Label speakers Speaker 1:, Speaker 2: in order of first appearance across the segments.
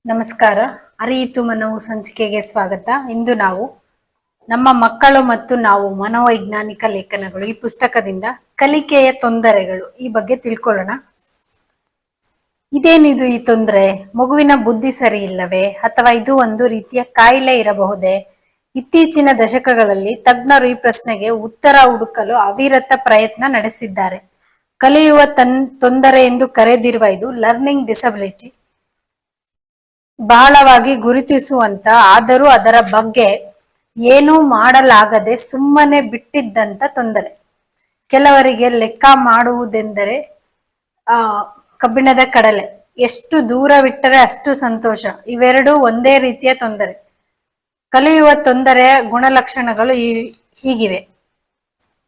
Speaker 1: ನಮಸ್ಕಾರ. ಅರಿಯಿತು ಮನವು ಸಂಚಿಕೆಗೆ ಸ್ವಾಗತ. ಇಂದು ನಾವು ನಮ್ಮ ಮಕ್ಕಳು ಮತ್ತು ನಾವು ಮನೋವೈಜ್ಞಾನಿಕ ಲೇಖನಗಳು ಈ ಪುಸ್ತಕದಿಂದ ಕಲಿಕೆಯ ತೊಂದರೆಗಳು ಈ ಬಗ್ಗೆ ತಿಳ್ಕೊಳ್ಳೋಣ. ಇದೇನಿದು ಈ ತೊಂದರೆ? ಮಗುವಿನ ಬುದ್ಧಿ ಸರಿ ಇಲ್ಲವೇ ಅಥವಾ ಇದು ಒಂದು ರೀತಿಯ ಕಾಯಿಲೆ ಇರಬಹುದೇ? ಇತ್ತೀಚಿನ ದಶಕಗಳಲ್ಲಿ ತಜ್ಞರು ಈ ಪ್ರಶ್ನೆಗೆ ಉತ್ತರ ಹುಡುಕಲು ಅವಿರತ ಪ್ರಯತ್ನ ನಡೆಸಿದ್ದಾರೆ. ಕಲಿಯುವ ತೊಂದರೆ ಎಂದು ಕರೆದಿರುವ ಇದು ಲರ್ನಿಂಗ್ ಡಿಸಬಿಲಿಟಿ ಬಹಳವಾಗಿ ಗುರುತಿಸುವಂತ, ಆದರೂ ಅದರ ಬಗ್ಗೆ ಏನೂ ಮಾಡಲಾಗದೆ ಸುಮ್ಮನೆ ಬಿಟ್ಟಿದ್ದಂತ ತೊಂದರೆ. ಕೆಲವರಿಗೆ ಲೆಕ್ಕ ಮಾಡುವುದೆಂದರೆ ಕಬ್ಬಿಣದ ಕಡಲೆ, ಎಷ್ಟು ದೂರವಿಟ್ಟರೆ ಅಷ್ಟು ಸಂತೋಷ. ಇವೆರಡೂ ಒಂದೇ ರೀತಿಯ ತೊಂದರೆ. ಕಲಿಯುವ ತೊಂದರೆಯ ಗುಣಲಕ್ಷಣಗಳು ಹೀಗಿವೆ: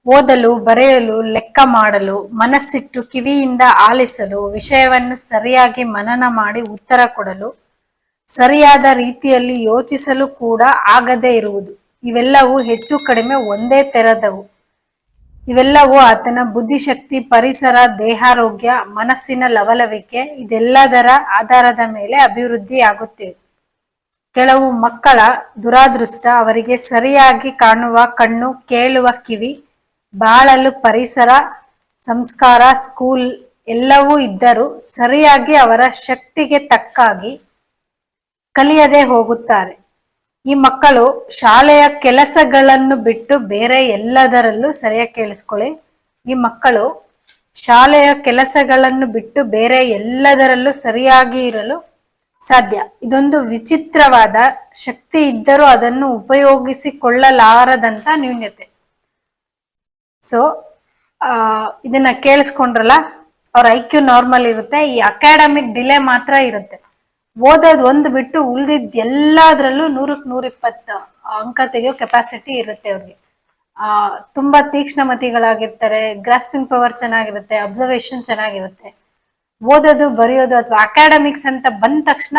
Speaker 1: ಓದಲು, ಬರೆಯಲು, ಲೆಕ್ಕ ಮಾಡಲು, ಮನಸ್ಸಿಟ್ಟು ಕಿವಿಯಿಂದ ಆಲಿಸಲು, ವಿಷಯವನ್ನು ಸರಿಯಾಗಿ ಮನನ ಮಾಡಿ ಉತ್ತರ ಕೊಡಲು, ಸರಿಯಾದ ರೀತಿಯಲ್ಲಿ ಯೋಚಿಸಲು ಕೂಡ ಆಗದೇ ಇರುವುದು. ಇವೆಲ್ಲವೂ ಹೆಚ್ಚು ಕಡಿಮೆ ಒಂದೇ ತೆರದವು. ಇವೆಲ್ಲವೂ ಆತನ ಬುದ್ಧಿಶಕ್ತಿ, ಪರಿಸರ, ದೇಹಾರೋಗ್ಯ, ಮನಸ್ಸಿನ ಲವಲವಿಕೆ ಇದೆಲ್ಲದರ ಆಧಾರದ ಮೇಲೆ ಅಭಿವೃದ್ಧಿಯಾಗುತ್ತಿವೆ. ಕೆಲವು ಮಕ್ಕಳ ದುರಾದೃಷ್ಟ ಅವರಿಗೆ ಸರಿಯಾಗಿ ಕಾಣುವ ಕಣ್ಣು, ಕೇಳುವ ಕಿವಿ, ಬಾಳಲು ಪರಿಸರ, ಸಂಸ್ಕಾರ, ಸ್ಕೂಲ್ ಎಲ್ಲವೂ ಇದ್ದರೂ ಸರಿಯಾಗಿ ಅವರ ಶಕ್ತಿಗೆ ತಕ್ಕಾಗಿ ಕಲಿಯದೆ ಹೋಗುತ್ತಾರೆ. ಈ ಮಕ್ಕಳು ಶಾಲೆಯ ಕೆಲಸಗಳನ್ನು ಬಿಟ್ಟು ಬೇರೆ ಎಲ್ಲದರಲ್ಲೂ, ಸರಿಯಾಗಿ ಕೇಳಿಸ್ಕೊಳ್ಳಿ, ಈ ಮಕ್ಕಳು ಶಾಲೆಯ ಕೆಲಸಗಳನ್ನು ಬಿಟ್ಟು ಬೇರೆ ಎಲ್ಲದರಲ್ಲೂ ಸರಿಯಾಗಿ ಇರಲು ಸಾಧ್ಯ. ಇದೊಂದು ವಿಚಿತ್ರವಾದ ಶಕ್ತಿ ಇದ್ದರೂ ಅದನ್ನು ಉಪಯೋಗಿಸಿಕೊಳ್ಳಲಾರದಂತ ನ್ಯೂನ್ಯತೆ. ಸೊ ಇದನ್ನ ಕೇಳಿಸ್ಕೊಂಡ್ರಲ್ಲ, ಅವ್ರ IQ ನಾರ್ಮಲ್ ಇರುತ್ತೆ, ಈ ಅಕಾಡೆಮಿಕ್ ಡಿಲೇ ಮಾತ್ರ ಇರುತ್ತೆ. ಓದೋದು ಒಂದು ಬಿಟ್ಟು ಉಳಿದಿದ್ದ ಎಲ್ಲದ್ರಲ್ಲೂ 100ಕ್ಕೆ 120 ಅಂಕ ತೆಗೆಯೋ ಕೆಪಾಸಿಟಿ ಇರುತ್ತೆ ಅವ್ರಿಗೆ. ತುಂಬಾ ತೀಕ್ಷ್ಣಮತಿಗಳಾಗಿರ್ತಾರೆ, ಗ್ರಾಸ್ಪಿಂಗ್ ಪವರ್ ಚೆನ್ನಾಗಿರುತ್ತೆ, ಅಬ್ಸರ್ವೇಷನ್ ಚೆನ್ನಾಗಿರುತ್ತೆ. ಓದೋದು, ಬರೆಯೋದು ಅಥವಾ ಅಕಾಡೆಮಿಕ್ಸ್ ಅಂತ ಬಂದ ತಕ್ಷಣ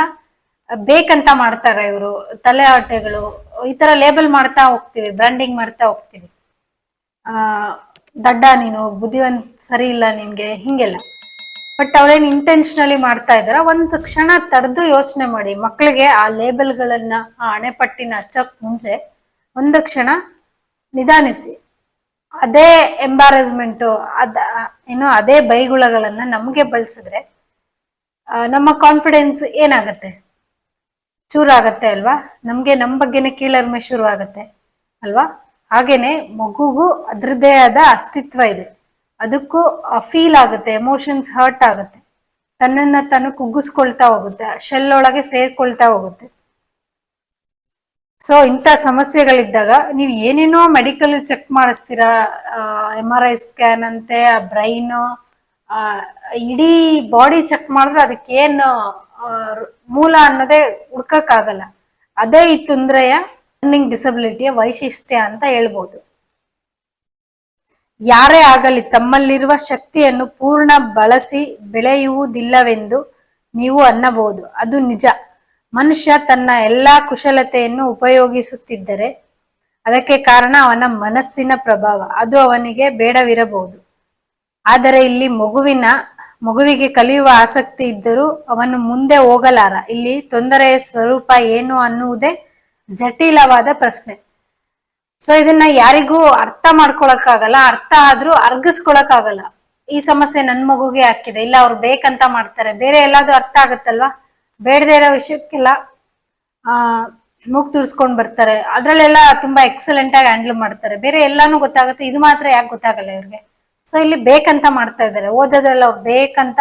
Speaker 1: ಬೇಕಂತ ಮಾಡ್ತಾರೆ ಇವರು. ತಲೆ ಆಟೆಗಳು, ಈ ತರ ಲೇಬಲ್ ಮಾಡ್ತಾ ಹೋಗ್ತೀವಿ, ಬ್ರ್ಯಾಂಡಿಂಗ್ ಮಾಡ್ತಾ ಹೋಗ್ತೀವಿ. ದಡ್ಡ ನೀನು, ಬುದ್ಧಿವಂತ ಸರಿ ಇಲ್ಲ ನಿನ್ಗೆ, ಹಿಂಗೆಲ್ಲ. ಬಟ್ ಅವ್ರೇನ್ ಇಂಟೆನ್ಷನಲಿ ಮಾಡ್ತಾ ಇದಾರ? ಒಂದು ಕ್ಷಣ ತಡೆದು ಯೋಚನೆ ಮಾಡಿ. ಮಕ್ಕಳಿಗೆ ಆ ಲೇಬಲ್ಗಳನ್ನ, ಆ ಹಣೆಪಟ್ಟಿನ ಹಚ್ಚಕ್ ಮುಂಚೆ ಒಂದು ಕ್ಷಣ ನಿಧಾನಿಸಿ. ಅದೇ ಎಂಬಾರಸ್ಮೆಂಟು, ಅದೇ ಬೈಗುಳಗಳನ್ನ ನಮ್ಗೆ ಬಳಸಿದ್ರೆ ನಮ್ಮ ಕಾನ್ಫಿಡೆನ್ಸ್ ಏನಾಗತ್ತೆ? ಚೂರಾಗತ್ತೆ ಅಲ್ವಾ? ನಮ್ಗೆ ನಮ್ಮ ಬಗ್ಗೆನೆ ಕೀಳರಿಮೆ ಶುರು ಆಗತ್ತೆ ಅಲ್ವಾ? ಹಾಗೇನೆ ಮಗುಗೂ ಅದ್ರದ್ದೇ ಆದ ಅಸ್ತಿತ್ವ ಇದೆ. ಅದಕ್ಕೂ ಫೀಲ್ ಆಗುತ್ತೆ, ಎಮೋಷನ್ಸ್ ಹರ್ಟ್ ಆಗುತ್ತೆ, ತನ್ನನ್ನ ತಾನು ಕುಗ್ಗಿಸ್ಕೊಳ್ತಾ ಹೋಗುತ್ತೆ, ಶೆಲ್ ಒಳಗೆ ಸೇರ್ಕೊಳ್ತಾ ಹೋಗುತ್ತೆ. ಸೊ ಇಂಥ ಸಮಸ್ಯೆಗಳಿದ್ದಾಗ ನೀವು ಏನೇನೋ ಮೆಡಿಕಲ್ ಚೆಕ್ ಮಾಡಿಸ್ತೀರಾ, MRI ಸ್ಕ್ಯಾನ್ ಅಂತೆ, ಬ್ರೈನ್, ಇಡೀ ಬಾಡಿ ಚೆಕ್ ಮಾಡಿದ್ರೆ ಅದಕ್ಕೇನು ಮೂಲ ಅನ್ನೋದೇ ಹುಡ್ಕಕ್ಕಾಗಲ್ಲ. ಅದೇ ಈ ತೊಂದರೆಯ ಲರ್ನಿಂಗ್ ಡಿಸಬಿಲಿಟಿಯ ವೈಶಿಷ್ಟ್ಯ ಅಂತ ಹೇಳ್ಬೋದು. ಯಾರೇ ಆಗಲಿ ತಮ್ಮಲ್ಲಿರುವ ಶಕ್ತಿಯನ್ನು ಪೂರ್ಣ ಬಳಸಿ ಬೆಳೆಯುವುದಿಲ್ಲವೆಂದು ನೀವು ಅನ್ನಬಹುದು. ಅದು ನಿಜ. ಮನುಷ್ಯ ತನ್ನ ಎಲ್ಲಾ ಕುಶಲತೆಯನ್ನು ಉಪಯೋಗಿಸುತ್ತಿದ್ದರೆ ಅದಕ್ಕೆ ಕಾರಣ ಅವನ ಮನಸ್ಸಿನ ಪ್ರಭಾವ. ಅದು ಅವನಿಗೆ ಬೇಡವಿರಬಹುದು. ಆದರೆ ಇಲ್ಲಿ ಮಗುವಿಗೆ ಕಲಿಯುವ ಆಸಕ್ತಿ ಇದ್ದರೂ ಅವನು ಮುಂದೆ ಹೋಗಲಾರ. ಇಲ್ಲಿ ತೊಂದರೆಯ ಸ್ವರೂಪ ಏನು ಅನ್ನುವುದೇ ಜಟಿಲವಾದ ಪ್ರಶ್ನೆ. ಸೊ ಇದನ್ನ ಯಾರಿಗೂ ಅರ್ಥ ಮಾಡ್ಕೊಳಕ್ಕಾಗಲ್ಲ, ಅರ್ಥ ಆದ್ರೂ ಅರ್ಗಿಸ್ಕೊಳಕ್ಕಾಗಲ್ಲ. ಈ ಸಮಸ್ಯೆ ನನ್ ಮಗುಗೆ ಹಾಕಿದೆ, ಇಲ್ಲ ಅವ್ರು ಬೇಕಂತ ಮಾಡ್ತಾರೆ, ಬೇರೆ ಎಲ್ಲಾದ್ರೂ ಅರ್ಥ ಆಗತ್ತಲ್ವಾ? ಬೇಡದೇ ಇರೋ ವಿಷಯಕ್ಕೆಲ್ಲ ಮೂಗ್ ತೂರ್ಸ್ಕೊಂಡ್ ಬರ್ತಾರೆ, ಅದ್ರಲ್ಲೆಲ್ಲ ತುಂಬಾ ಎಕ್ಸಲೆಂಟ್ ಆಗಿ ಹ್ಯಾಂಡಲ್ ಮಾಡ್ತಾರೆ. ಬೇರೆ ಎಲ್ಲಾನು ಗೊತ್ತಾಗುತ್ತೆ, ಇದು ಮಾತ್ರ ಯಾಕೆ ಗೊತ್ತಾಗಲ್ಲ ಇವ್ರಿಗೆ? ಸೊ ಇಲ್ಲಿ ಬೇಕಂತ ಮಾಡ್ತಾ ಇದ್ದಾರೆ. ಓದೋದ್ರಲ್ಲ ಅವ್ರು ಬೇಕಂತ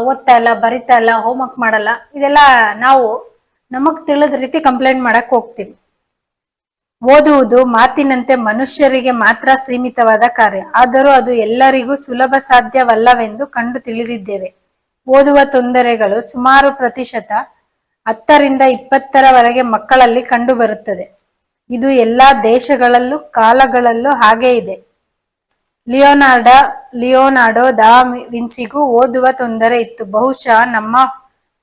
Speaker 1: ಓದ್ತಾ ಇಲ್ಲ, ಬರಿತಾ ಇಲ್ಲ, ಹೋಮ್ವರ್ಕ್ ಮಾಡಲ್ಲ. ಇದೆಲ್ಲ ನಾವು ನಮಗ್ ತಿಳಿದ ರೀತಿ ಕಂಪ್ಲೇಂಟ್ ಮಾಡಕ್ ಹೋಗ್ತೀವಿ. ಓದುವುದು ಮಾತಿನಂತೆ ಮನುಷ್ಯರಿಗೆ ಮಾತ್ರ ಸೀಮಿತವಾದ ಕಾರ್ಯ. ಆದರೂ ಅದು ಎಲ್ಲರಿಗೂ ಸುಲಭ ಸಾಧ್ಯವಲ್ಲವೆಂದು ಕಂಡು ತಿಳಿದಿದ್ದೇವೆ. ಓದುವ ತೊಂದರೆಗಳು ಸುಮಾರು 10% ಮಕ್ಕಳಲ್ಲಿ ಕಂಡು ಬರುತ್ತದೆ. ಇದು ಎಲ್ಲಾ ದೇಶಗಳಲ್ಲೂ ಕಾಲಗಳಲ್ಲೂ ಹಾಗೇ ಇದೆ. ಲಿಯೋನಾರ್ಡೋ ದಾ ವಿಂಚಿಗೂ ಓದುವ ತೊಂದರೆ ಇತ್ತು. ಬಹುಶಃ ನಮ್ಮ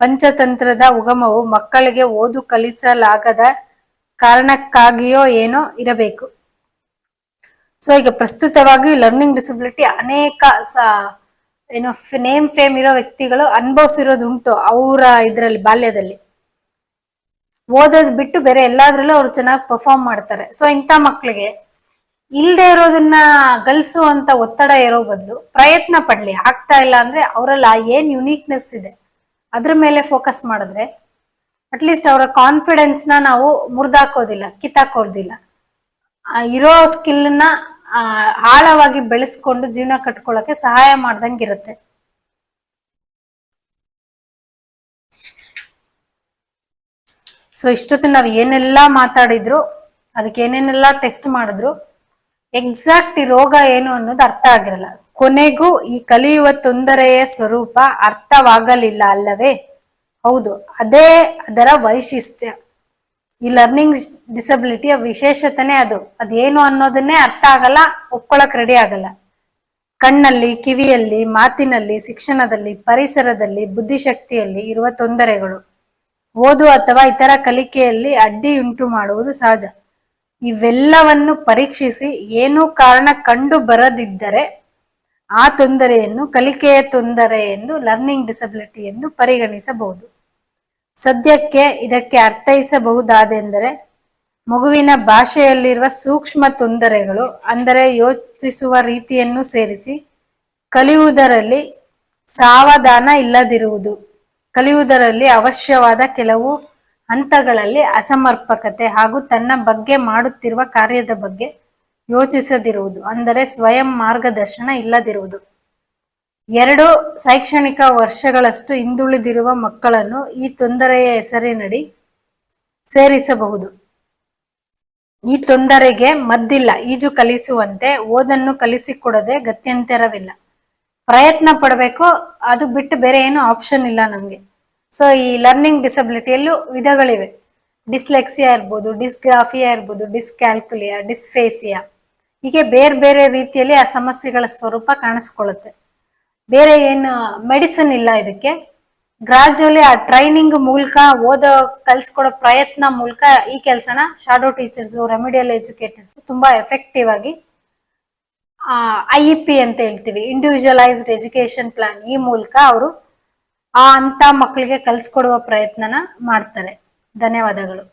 Speaker 1: ಪಂಚತಂತ್ರದ ಉಗಮವು ಮಕ್ಕಳಿಗೆ ಓದು ಕಲಿಸಲಾಗದ ಕಾರಣಕ್ಕಾಗಿಯೋ ಏನೋ ಇರಬೇಕು. ಸೊ ಈಗ ಪ್ರಸ್ತುತವಾಗಿ ಲರ್ನಿಂಗ್ ಡಿಸಬಿಲಿಟಿ ಅನೇಕ ನೇಮ್ ಫೇಮ್ ಇರೋ ವ್ಯಕ್ತಿಗಳು ಅನುಭವಿಸಿರೋದುಂಟು ಅವರ ಇದ್ರಲ್ಲಿ ಬಾಲ್ಯದಲ್ಲಿ. ಓದೋದ್ ಬಿಟ್ಟು ಬೇರೆ ಎಲ್ಲಾದ್ರಲ್ಲೂ ಅವ್ರು ಚೆನ್ನಾಗಿ ಪರ್ಫಾರ್ಮ್ ಮಾಡ್ತಾರೆ. ಸೊ ಇಂಥ ಮಕ್ಳಿಗೆ ಇಲ್ದೇ ಇರೋದನ್ನ ಗಳಿಸುವಂತ ಒತ್ತಡ ಇರೋ ಬದಲು ಪ್ರಯತ್ನ ಪಡ್ಲಿ. ಆಗ್ತಾ ಇಲ್ಲ ಅಂದ್ರೆ ಅವರಲ್ಲಿ ಏನ್ ಯುನೀಕ್ನೆಸ್ ಇದೆ ಅದ್ರ ಮೇಲೆ ಫೋಕಸ್ ಮಾಡಿದ್ರೆ ಅಟ್ಲೀಸ್ಟ್ ಅವರ ಕಾನ್ಫಿಡೆನ್ಸ್ ನ ನಾವು ಮುರಿದಾಕೋದಿಲ್ಲ, ಕಿತ್ತಾಕೋದಿಲ್ಲ. ಇರೋ ಸ್ಕಿಲ್ ನ ಆಳವಾಗಿ ಬೆಳೆಸ್ಕೊಂಡು ಜೀವನ ಕಟ್ಕೊಳ್ಳೋಕೆ ಸಹಾಯ ಮಾಡ್ದಂಗಿರುತ್ತೆ. ಸೊ ಇಷ್ಟೊತ್ತು ನಾವ್ ಏನೆಲ್ಲಾ ಮಾತಾಡಿದ್ರು, ಅದಕ್ಕೆ ಏನೇನೆಲ್ಲ ಟೆಸ್ಟ್ ಮಾಡಿದ್ರು, ಎಕ್ಸಾಕ್ಟ್ ಈ ರೋಗ ಏನು ಅನ್ನೋದು ಅರ್ಥ ಆಗಿರಲ್ಲ. ಕೊನೆಗೂ ಈ ಕಲಿಯುವ ತೊಂದರೆಯ ಸ್ವರೂಪ ಅರ್ಥವಾಗಲಿಲ್ಲ ಅಲ್ಲವೇ? ಹೌದು, ಅದೇ ಅದರ ವೈಶಿಷ್ಟ್ಯ. ಈ ಲರ್ನಿಂಗ್ ಡಿಸಬಿಲಿಟಿಯ ವಿಶೇಷತೆನೇ ಅದು. ಅದೇನು ಅನ್ನೋದನ್ನೇ ಅರ್ಥ ಆಗಲ್ಲ, ಒಪ್ಕೊಳಕ್ ರೆಡಿ ಆಗಲ್ಲ. ಕಣ್ಣಲ್ಲಿ, ಕಿವಿಯಲ್ಲಿ, ಮಾತಿನಲ್ಲಿ, ಶಿಕ್ಷಣದಲ್ಲಿ, ಪರಿಸರದಲ್ಲಿ, ಬುದ್ಧಿಶಕ್ತಿಯಲ್ಲಿ ಇರುವ ತೊಂದರೆಗಳು ಓದು ಅಥವಾ ಇತರ ಕಲಿಕೆಯಲ್ಲಿ ಅಡ್ಡಿಯುಂಟು ಮಾಡುವುದು ಸಹಜ. ಇವೆಲ್ಲವನ್ನು ಪರೀಕ್ಷಿಸಿ ಏನೂ ಕಾರಣ ಕಂಡು ಬರದಿದ್ದರೆ ಆ ತೊಂದರೆಯನ್ನು ಕಲಿಕೆಯ ತೊಂದರೆ ಎಂದು, ಲರ್ನಿಂಗ್ ಡಿಸಬಿಲಿಟಿ ಎಂದು ಪರಿಗಣಿಸಬಹುದು. ಸದ್ಯಕ್ಕೆ ಇದಕ್ಕೆ ಅರ್ಥೈಸಬಹುದಾದೆಂದರೆ ಮಗುವಿನ ಭಾಷೆಯಲ್ಲಿರುವ ಸೂಕ್ಷ್ಮ ತೊಂದರೆಗಳು, ಅಂದರೆ ಯೋಚಿಸುವ ರೀತಿಯನ್ನು ಸೇರಿಸಿ ಕಲಿಯುವುದರಲ್ಲಿ ಸಾವಧಾನ ಇಲ್ಲದಿರುವುದು, ಕಲಿಯುವುದರಲ್ಲಿ ಅವಶ್ಯವಾದ ಕೆಲವು ಹಂತಗಳಲ್ಲಿ ಅಸಮರ್ಪಕತೆ ಹಾಗೂ ತನ್ನ ಬಗ್ಗೆ ಮಾಡುತ್ತಿರುವ ಕಾರ್ಯದ ಬಗ್ಗೆ ಯೋಚಿಸದಿರುವುದು, ಅಂದರೆ ಸ್ವಯಂ ಮಾರ್ಗದರ್ಶನ ಇಲ್ಲದಿರುವುದು. 2 ಶೈಕ್ಷಣಿಕ ವರ್ಷಗಳಷ್ಟು ಹಿಂದುಳಿದಿರುವ ಮಕ್ಕಳನ್ನು ಈ ತೊಂದರೆಯ ಹೆಸರಿನಡಿ ಸೇರಿಸಬಹುದು. ಈ ತೊಂದರೆಗೆ ಮದ್ದಿಲ್ಲ. ಈಜು ಕಲಿಸುವಂತೆ ಓದನ್ನು ಕಲಿಸಿಕೊಡದೆ ಗತ್ಯಂತರವಿಲ್ಲ. ಪ್ರಯತ್ನ ಪಡಬೇಕು, ಅದು ಬಿಟ್ಟು ಬೇರೆ ಏನು ಆಪ್ಷನ್ ಇಲ್ಲ ನಮ್ಗೆ. ಸೊ ಈ ಲರ್ನಿಂಗ್ ಡಿಸಬಿಲಿಟಿಯಲ್ಲೂ ವಿಧಗಳಿವೆ. ಡಿಸ್ಲೆಕ್ಸಿಯಾ ಇರ್ಬೋದು, ಡಿಸ್ಗ್ರಾಫಿಯಾ ಇರ್ಬೋದು, ಡಿಸ್ಕ್ಯಾಲ್ಕುಲಿಯಾ, ಡಿಸ್ಫೇಸಿಯಾ, ಹೀಗೆ ಬೇರೆ ಬೇರೆ ರೀತಿಯಲ್ಲಿ ಆ ಸಮಸ್ಯೆಗಳ ಸ್ವರೂಪ ಕಾಣಿಸ್ಕೊಳ್ಳುತ್ತೆ. ಬೇರೆ ಏನು ಮೆಡಿಸಿನ್ ಇಲ್ಲ ಇದಕ್ಕೆ. ಗ್ರಾಜುವಲಿ ಆ ಟ್ರೈನಿಂಗ್ ಮೂಲಕ, ಓದೋ ಕಲ್ಸ್ಕೊಡೋ ಪ್ರಯತ್ನ ಮೂಲಕ ಈ ಕೆಲಸನ ಶಾಡೋ ಟೀಚರ್ಸ್, ರೆಮಿಡಿಯಲ್ ಎಜುಕೇಟರ್ಸ್ ತುಂಬಾ ಎಫೆಕ್ಟಿವ್ ಆಗಿ IEP ಅಂತ ಹೇಳ್ತೀವಿ, ಇಂಡಿವಿಜುವಲೈಸ್ಡ್ ಎಜುಕೇಶನ್ ಪ್ಲಾನ್, ಈ ಮೂಲಕ ಅವರು ಅಂತ ಮಕ್ಕಳಿಗೆ ಕಲ್ಸ್ಕೊಡುವ ಪ್ರಯತ್ನನ ಮಾಡ್ತಾರೆ. ಧನ್ಯವಾದಗಳು.